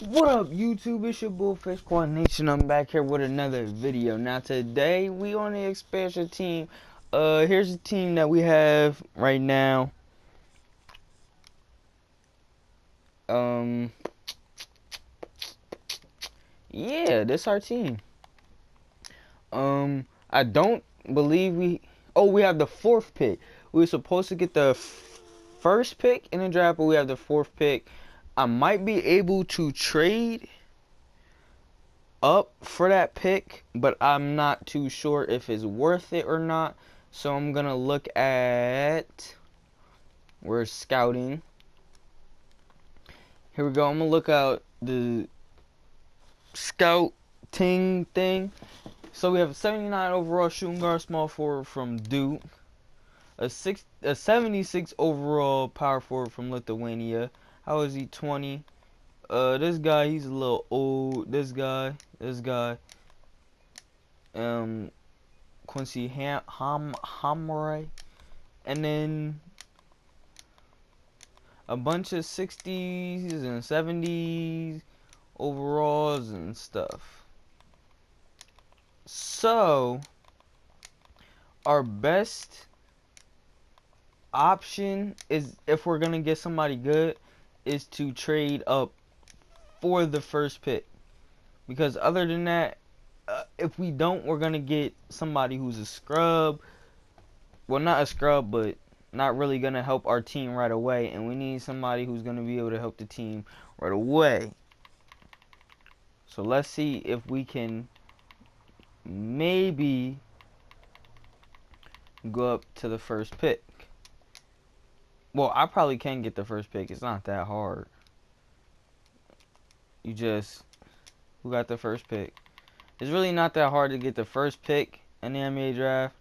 What up, YouTube? It's your boy Fish Squad Nation. I'm back here with another video. Now today we on the expansion team. Here's the team that we have right now. Yeah, this our team. I don't believe we have the fourth pick. We were supposed to get the first pick in the draft, but we have the fourth pick. I might be able to trade up for that pick, but I'm not too sure if it's worth it or not. So I'm gonna look at, we're scouting. Here we go. I'm gonna look out the scouting thing. So we have a 79 overall shooting guard, small forward from Duke, a 76 overall power forward from Lithuania. How is he? 20. This guy, he's a little old. This guy, Quincy Hamray, and then a bunch of 60s and 70s overalls and stuff. So our best option is, if we're gonna get somebody good, is to trade up for the first pick, because other than that, if we don't, we're gonna get somebody who's a scrub. Well, not a scrub, but not really gonna help our team right away, and we need somebody who's gonna be able to help the team right away. So let's see if we can maybe go up to the first pick. Well, I probably can get the first pick. It's not that hard. Who got the first pick? It's really not that hard to get the first pick in the NBA draft.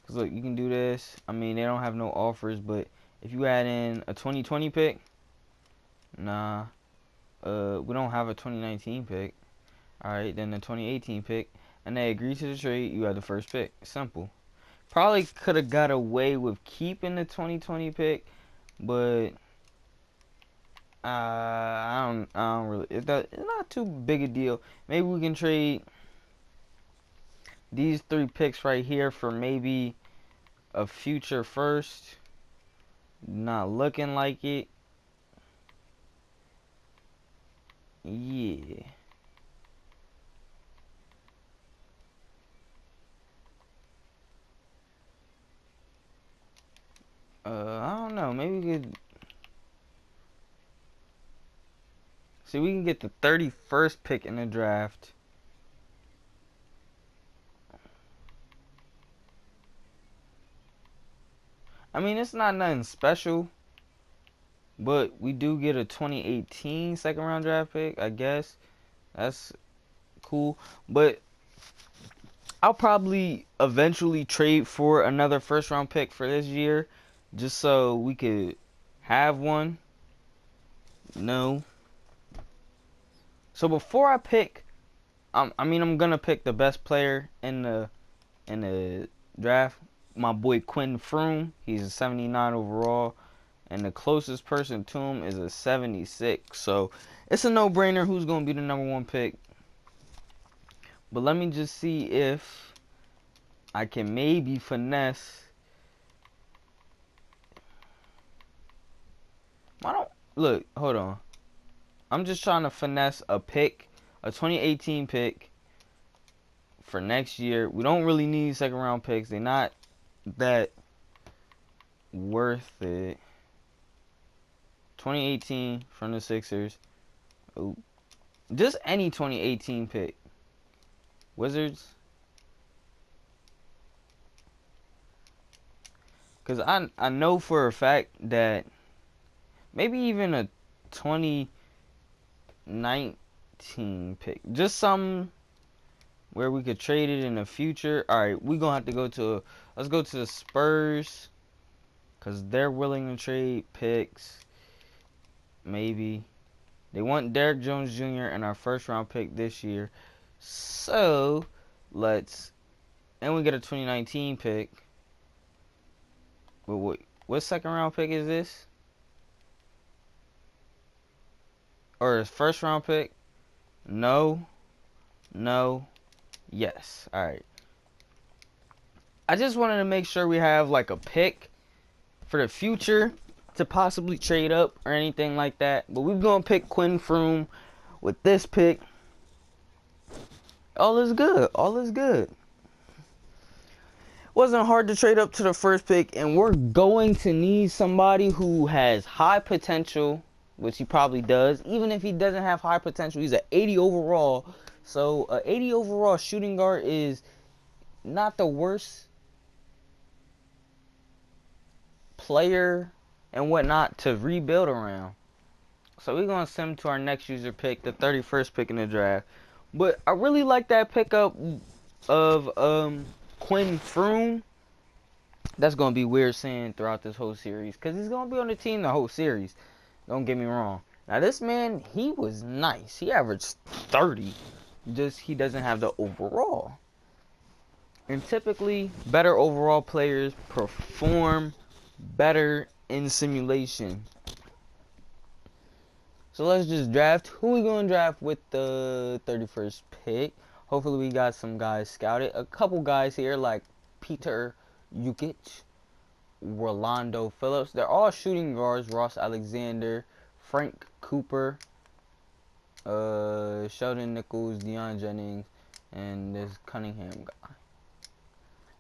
Cause look, you can do this. I mean, they don't have no offers, but if you add in a 2020 pick, nah, we don't have a 2019 pick. All right, then the 2018 pick, and they agree to the trade. You have the first pick. Simple. Probably could have got away with keeping the 2020 pick, but I don't really. It's not too big a deal. Maybe we can trade these 3 picks right here for maybe a future first. Not looking like it. Yeah. I don't know. Maybe we could see. We can get the 31st pick in the draft. I mean, it's not nothing special, but we do get a 2018 second round draft pick, I guess. That's cool. But I'll probably eventually trade for another first round pick for this year, just so we could have one. No. So before I pick, I'm gonna pick the best player in the draft. My boy Quinn Froome. He's a 79 overall, and the closest person to him is a 76. So it's a no-brainer who's gonna be the number 1 pick. But let me just see if I can maybe finesse. Why don't look? Hold on. I'm just trying to finesse a pick, a 2018 pick for next year. We don't really need second round picks. They're not that worth it. 2018 from the Sixers. Oh, just any 2018 pick. Wizards. Because I know for a fact that maybe even a 2019 pick. Just some where we could trade it in the future. Alright, we're going to have to go to, let's go to the Spurs. Because they're willing to trade picks. Maybe. They want Derrick Jones Jr. and our first round pick this year. So, and we get a 2019 pick. But what second round pick is this? or his first round pick? No, no, yes. All right. I just wanted to make sure we have like a pick for the future to possibly trade up or anything like that. But we're gonna pick Quinn Froome with this pick. All is good. All is good. Wasn't hard to trade up to the first pick, and we're going to need somebody who has high potential, which he probably does. Even if he doesn't have high potential, he's an 80 overall. So a 80 overall shooting guard is not the worst player and whatnot to rebuild around. So we're going to send him to our next user pick, the 31st pick in the draft. But I really like that pickup of Quinn Froome. That's going to be weird saying throughout this whole series, because he's going to be on the team the whole series. Don't get me wrong. Now this man, he was nice. He averaged 30. Just he doesn't have the overall. And typically, better overall players perform better in simulation. So let's just draft. Who we going to draft with the 31st pick? Hopefully we got some guys scouted. A couple guys here like Peter Jukic, Rolando Phillips. They're all shooting guards. Ross Alexander, Frank Cooper, Sheldon Nichols, Deion Jennings, and this Cunningham guy.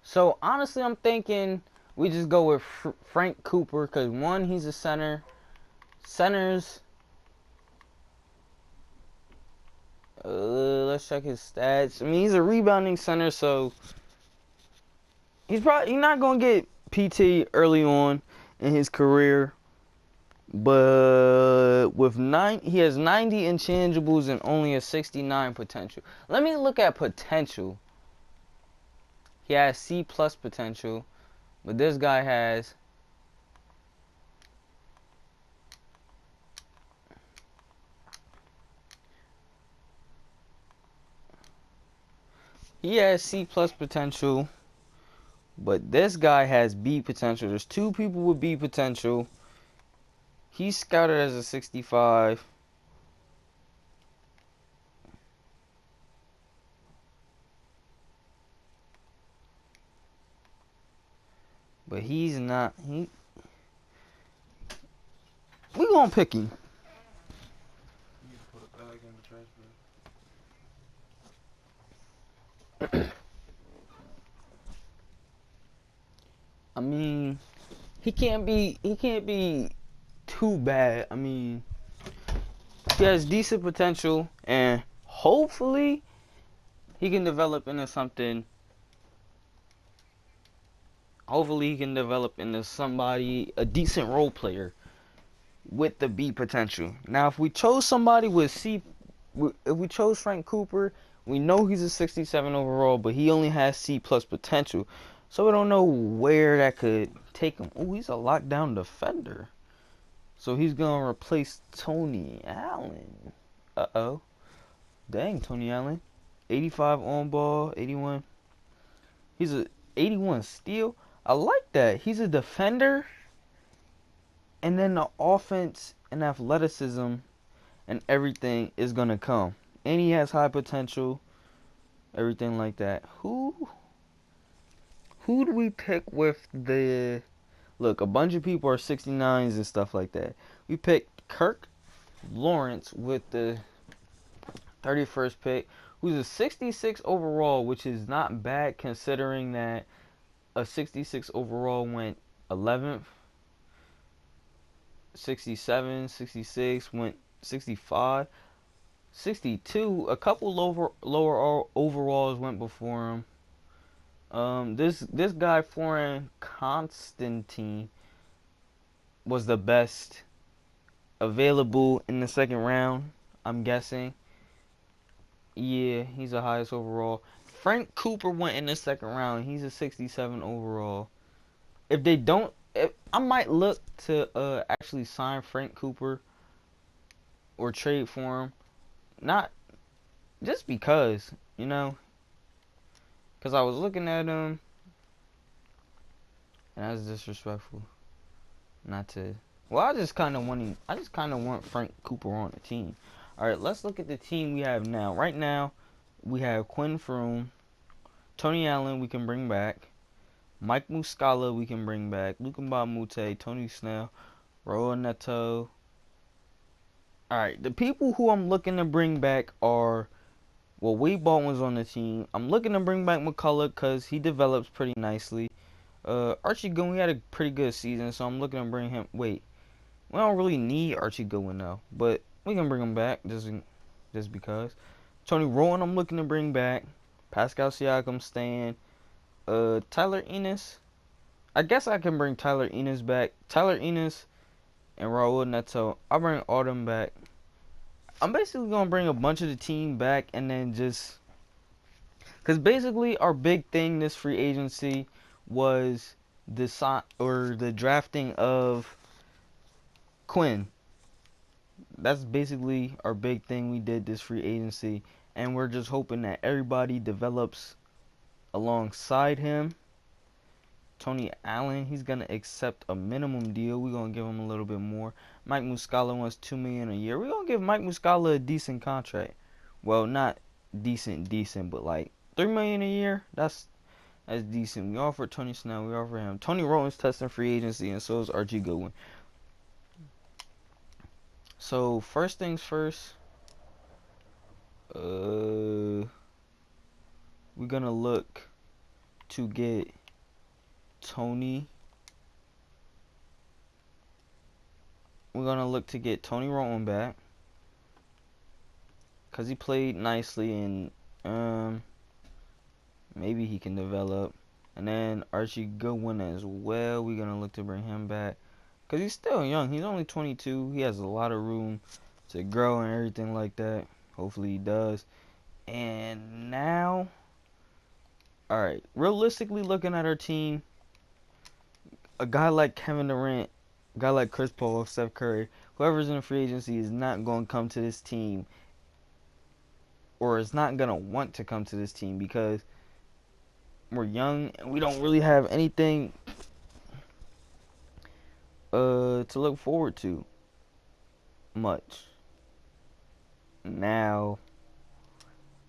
So honestly, I'm thinking we just go with Frank Cooper because one, he's a center. Centers. Let's check his stats. I mean, he's a rebounding center, so he's not gonna get PT early on in his career. But with he has 90 intangibles and only a 69 potential. Let me look at potential. He has C plus potential, but this guy has C plus potential, but this guy has B potential. There's two people with B potential. He's scouted as a 65. But he's not. We gonna pick him. I mean, he can't be too bad. I mean, he has decent potential, and hopefully he can develop into something. Hopefully he can develop into somebody, a decent role player with the B potential. Now, if we chose somebody with C, if we chose Frank Cooper, we know he's a 67 overall, but he only has C plus potential. So we don't know where that could take him. Oh, he's a lockdown defender. So he's going to replace Tony Allen. Uh-oh. Dang, Tony Allen. 85 on ball, 81. He's a 81 steal. I like that. He's a defender. And then the offense and athleticism and everything is going to come. And he has high potential. Everything like that. Who do we pick with the... Look, a bunch of people are 69s and stuff like that. We picked Kirk Lawrence with the 31st pick, who's a 66 overall, which is not bad considering that a 66 overall went 11th. 67, 66 went 65. 62, a couple lower overalls went before him. This guy, Florian Constantine, was the best available in the second round, I'm guessing. Yeah, he's the highest overall. Frank Cooper went in the second round. He's a 67 overall. If they don't, I might look to actually sign Frank Cooper or trade for him. Not just because, because I was looking at him, and that's disrespectful not to Well, I just kind of want Frank Cooper on the team. All right, let's look at the team we have now. Right now, we have Quinn Froome, Tony Allen. We can bring back Mike Muscala. We can bring back Luka Mute, Tony Snell, Raul Neto. All right, the people who I'm looking to bring back are Wade Baldwin's on the team. I'm looking to bring back McCullough because he develops pretty nicely. Archie Goodwin, he had a pretty good season, so I'm looking to bring him. Wait, we don't really need Archie Goodwin though, but we can bring him back just because. Tony Rowan, I'm looking to bring back. Pascal Siakam staying. Tyler Enos. I guess I can bring Tyler Enos back. Tyler Enos and Raul Neto. I'll bring all them back. I'm basically gonna bring a bunch of the team back and then just because basically our big thing this free agency was the drafting of Quinn. That's basically our big thing we did this free agency, and we're just hoping that everybody develops alongside him. Tony Allen, he's gonna accept a minimum deal. We're gonna give him a little bit more. Mike Muscala wants $2 million a year. We're gonna give Mike Muscala a decent contract. Well, not decent, but like $3 million a year. That's decent. We offered Tony Snell. We offered him. Tony Rowan's testing free agency, and so is Archie Goodwin. So first things first, we're gonna look to get Tony. We're gonna look to get Tony Rowan back because he played nicely, and maybe he can develop. And then Archie Goodwin as well. We're gonna look to bring him back because he's still young. He's only 22. He has a lot of room to grow and everything like that. Hopefully he does. And now, all right, realistically looking at our team, a guy like Kevin Durant, a guy like Chris Paul, Steph Curry, whoever's in the free agency is not going to come to this team, or is not going to want to come to this team because we're young and we don't really have anything to look forward to much. Now,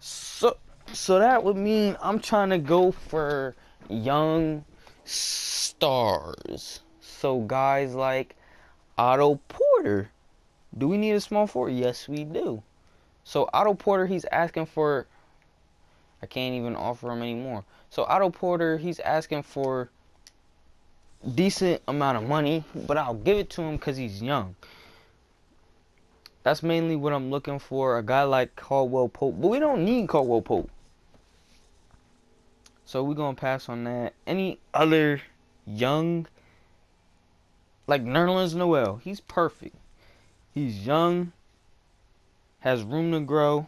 so that would mean I'm trying to go for young stars. So guys like Otto Porter. Do we need a small forward? Yes, we do. So Otto Porter, he's asking for. I can't even offer him anymore. So Otto Porter, he's asking for decent amount of money, but I'll give it to him because he's young. That's mainly what I'm looking for. A guy like Caldwell Pope, but we don't need Caldwell Pope. So we're gonna pass on that. Any other young, like Nerlens Noel, he's perfect. He's young, has room to grow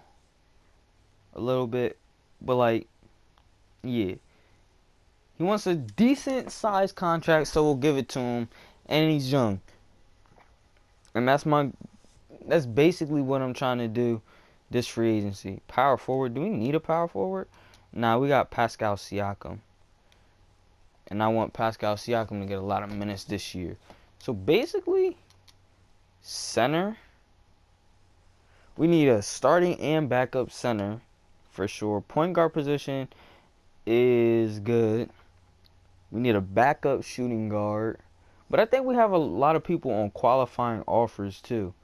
a little bit, but like, yeah. He wants a decent sized contract, so we'll give it to him. And he's young. And that's basically what I'm trying to do this free agency. Power forward. Do we need a power forward? Nah, we got Pascal Siakam. And I want Pascal Siakam to get a lot of minutes this year. So basically, center. We need a starting and backup center for sure. Point guard position is good. We need a backup shooting guard. But I think we have a lot of people on qualifying offers too.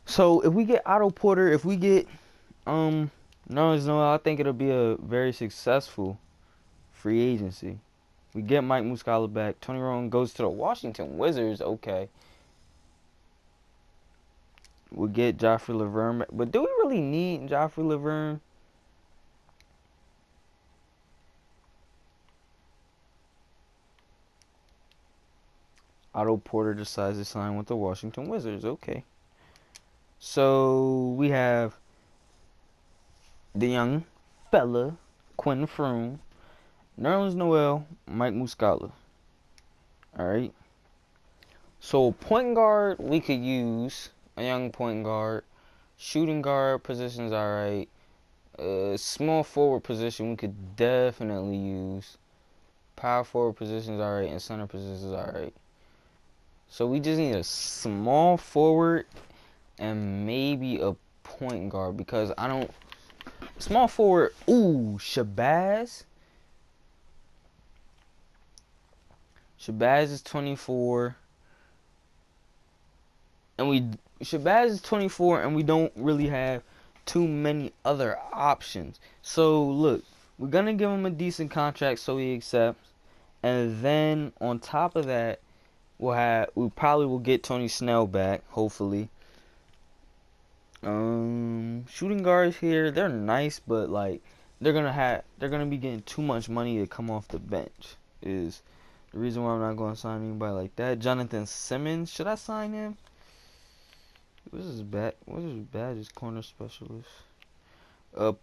So if we get Otto Porter, if we get Nerlens Noel, I think it'll be a very successful free agency. We get Mike Muscala back. Tony Rowan goes to the Washington Wizards. Okay. We'll get Joffrey Laverne back. But do we really need Joffrey Laverne? Otto Porter decides to sign with the Washington Wizards. Okay. So we have the young fella, Quinn Froome, Nerlens Noel, Mike Muscala. Alright. So point guard, we could use a young point guard. Shooting guard position's alright. Small forward position we could definitely use. Power forward position's alright, and center position's alright. So we just need a small forward and maybe a point guard because I don't. Small forward. Ooh, Shabazz. Shabazz is 24. And Shabazz is 24 and we don't really have too many other options. So look, we're gonna give him a decent contract so he accepts. And then on top of that, we probably will get Tony Snell back, hopefully. Shooting guards here, they're nice, but like they're gonna be getting too much money to come off the bench. Is the reason why I'm not gonna sign anybody like that. Jonathan Simmons, should I sign him? What's his badge? His corner specialist.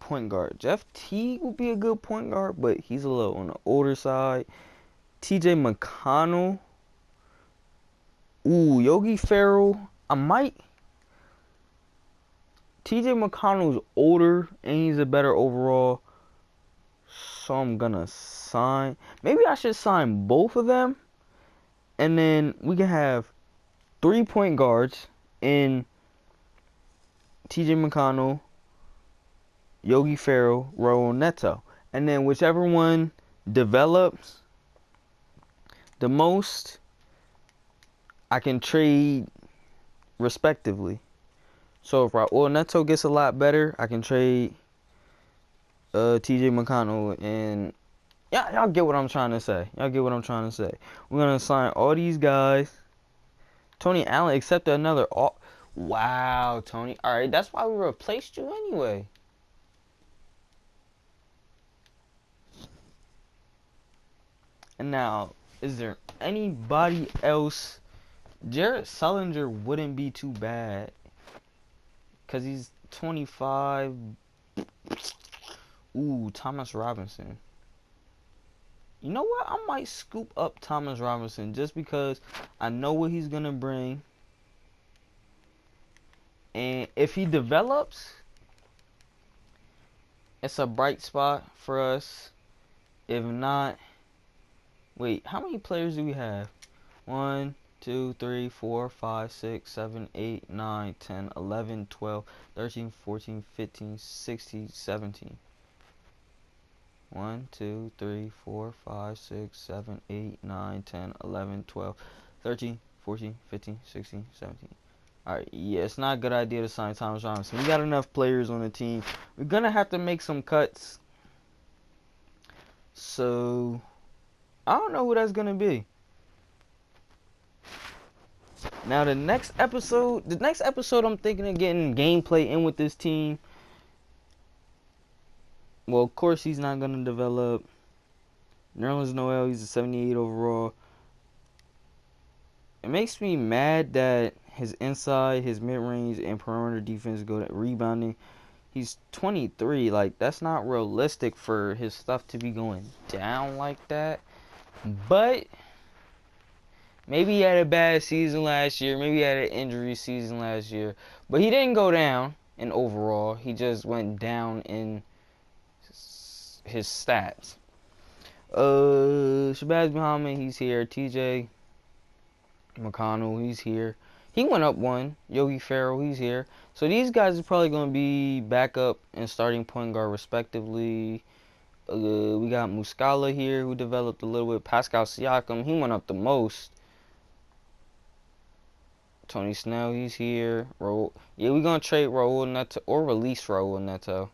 Point guard. Jeff Teague will be a good point guard, but he's a little on the older side. TJ McConnell. Ooh, Yogi Ferrell. TJ McConnell's older and he's a better overall. So I'm gonna sign. Maybe I should sign both of them. And then we can have 3 point guards in TJ McConnell, Yogi Ferrell, Raul Neto. And then whichever one develops the most, I can trade respectively. So if Raul Neto gets a lot better, I can trade TJ McConnell. And y'all get what I'm trying to say. We're going to sign all these guys. Tony Allen accepted another. Wow, Tony. All right, that's why we replaced you anyway. And now, is there anybody else? Jared Sullinger wouldn't be too bad because he's 25. Ooh, Thomas Robinson. You know what? I might scoop up Thomas Robinson just because I know what he's going to bring. And if he develops, it's a bright spot for us. If not, wait, how many players do we have? 1, 2, 3, 4, 5, 6, 7, 8, 9, 10, 11, 12, 13, 14, 15, 16, 17. 1, 2, 3, 4, 5, 6, 7, 8, 9, 10, 11, 12, 13, 14, 15, 16, 17. Alright, yeah, it's not a good idea to sign Thomas Robinson. We got enough players on the team. We're going to have to make some cuts. So, I don't know who that's going to be. Now, the next episode I'm thinking of getting gameplay in with this team. Well, of course, he's not going to develop. Nerlens Noel, he's a 78 overall. It makes me mad that his inside, his mid-range, and perimeter defense go to rebounding. He's 23. Like, that's not realistic for his stuff to be going down like that. But maybe he had a bad season last year. Maybe he had an injury season last year. But he didn't go down in overall. He just went down in his stats. Shabazz Muhammad, he's here. TJ McConnell, he's here. He went up 1. Yogi Ferrell, he's here. So these guys are probably going to be backup and starting point guard respectively. We got Muscala here who developed a little bit. Pascal Siakam, he went up the most. Tony Snell, he's here. Yeah, we're going to trade Raul Neto or release Raul Neto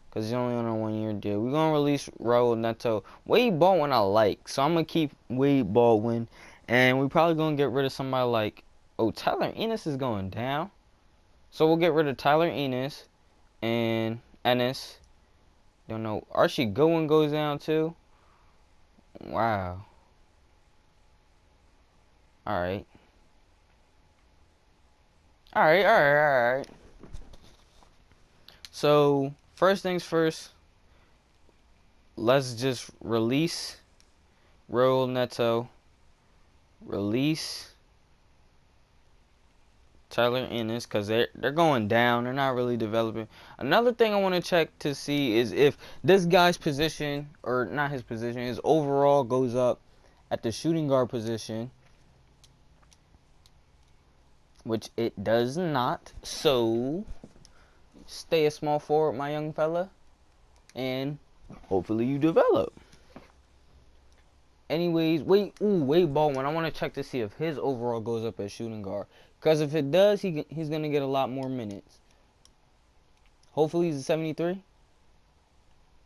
because he's only on a 1-year deal. We're going to release Raul Neto. Wade Baldwin I like, so I'm going to keep Wade Baldwin. And we're probably going to get rid of somebody like, Tyler Ennis is going down. So we'll get rid of Tyler Ennis and Ennis. Don't know. Archie Goodwin goes down too. Wow. Alright. Alright. So, first things first. Let's just release Raul Neto. Release Tyler Ennis because they're going down. They're not really developing. Another thing I want to check to see is if this guy's position, or not his position, his overall goes up at the shooting guard position. which it does not. So stay a small forward, my young fella, and hopefully you develop. Anyways, Wade Baldwin. I want to check to see if his overall goes up as shooting guard. Because if it does, he's going to get a lot more minutes. Hopefully he's a 73.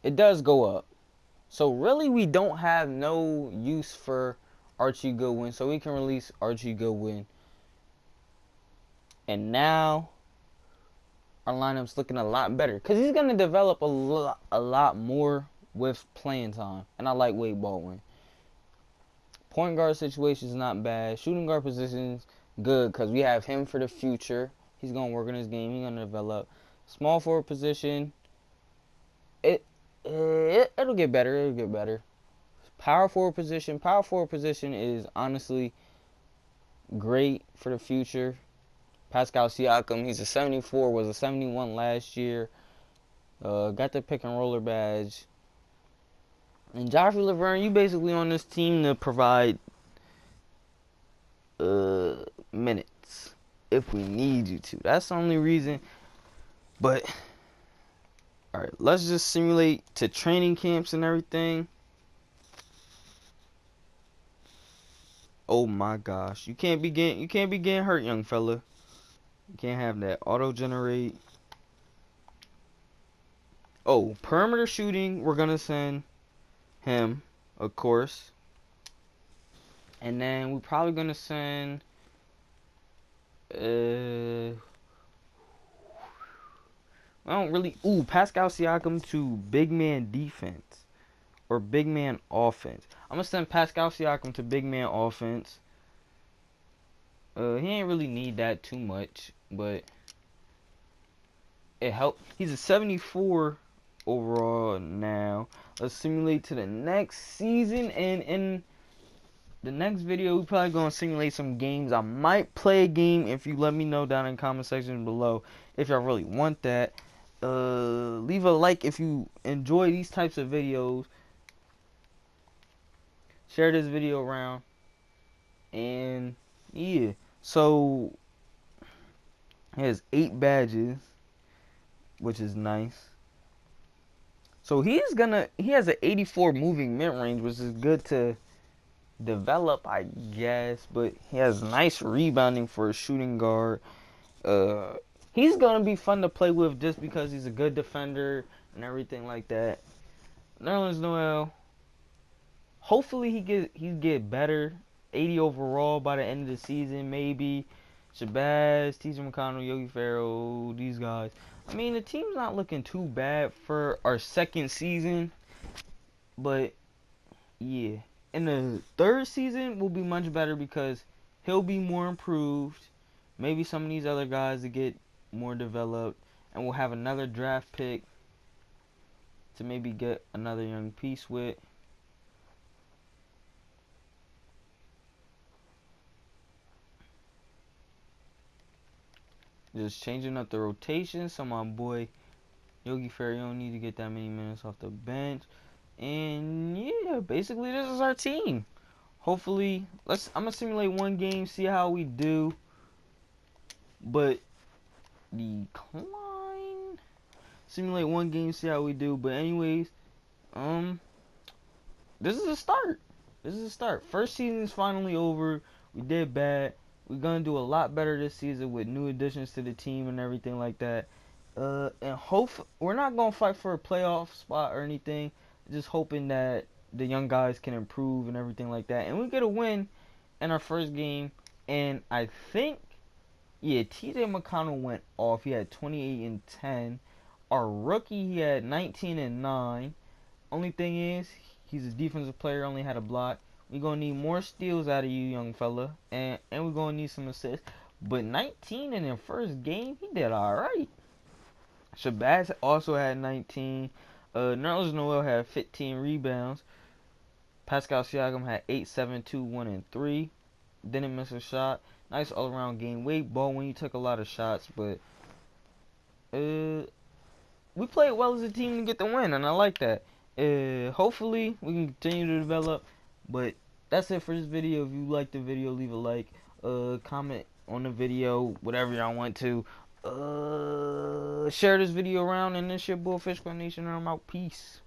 It does go up. So really we don't have no use for Archie Goodwin. So we can release Archie Goodwin. And now our lineup's looking a lot better. Because he's going to develop a lot more with playing time. And I like Wade Baldwin. Point guard situation is not bad. Shooting guard position's good because we have him for the future. He's going to work on his game. He's going to develop. Small forward position, it'll get better. It'll get better. Power forward position is honestly great for the future. Pascal Siakam, he's a 74, was a 71 last year. Got the pick and roller badge. And Joffrey Laverne, you basically on this team to provide minutes if we need you to. That's the only reason. But alright, let's just simulate to training camps and everything. Oh my gosh. You can't be getting hurt, young fella. You can't have that auto generate. Oh, perimeter shooting, we're gonna send him, of course. And then we're probably gonna send I don't really Pascal Siakam to big man defense or big man offense. I'm gonna send Pascal Siakam to big man offense. He ain't really need that too much, but it helped. He's a 74 overall now. Let's simulate to the next season, and in the next video we probably gonna simulate some games. I might play a game if you let me know down in the comment section below if y'all really want that. Leave a like if you enjoy these types of videos. Share this video around. And yeah, so he has 8 badges, which is nice. So he has an 84 moving mid-range, which is good to develop, I guess. But he has nice rebounding for a shooting guard. He's gonna be fun to play with just because he's a good defender and everything like that. Nerlens Noel, hopefully he get better. 80 overall by the end of the season, maybe. Shabazz, TJ McConnell, Yogi Ferrell, these guys. I mean, the team's not looking too bad for our second season, but yeah. In the third season will be much better because he'll be more improved. Maybe some of these other guys to get more developed, and we'll have another draft pick to maybe get another young piece with. Just changing up the rotation, so my boy Yogi Ferrell don't need to get that many minutes off the bench. And yeah, basically this is our team. Hopefully, I'm gonna simulate one game, see how we do. But decline. Simulate one game, see how we do. But anyways, this is a start. This is a start. First season is finally over. We did bad. We're gonna do a lot better this season with new additions to the team and everything like that. And we're not gonna fight for a playoff spot or anything. Just hoping that the young guys can improve and everything like that. And we get a win in our first game. And I think, yeah, TJ McConnell went off. He had 28 and 10. Our rookie, he had 19 and 9. Only thing is, he's a defensive player, only had a block. We're going to need more steals out of you, young fella. And we're going to need some assists. But 19 in the first game, he did alright. Shabazz also had 19. Nerlens Noel had 15 rebounds. Pascal Siakam had 8, 7, 2, 1, and 3. Didn't miss a shot. Nice all-around game. Wade Baldwin, he took a lot of shots, but we played well as a team to get the win, and I like that. Hopefully, we can continue to develop. But that's it for this video. If you liked the video, leave a like. Comment on the video, whatever y'all want to. Share this video around, and this your boy Fish Nation, and I'm out. Peace.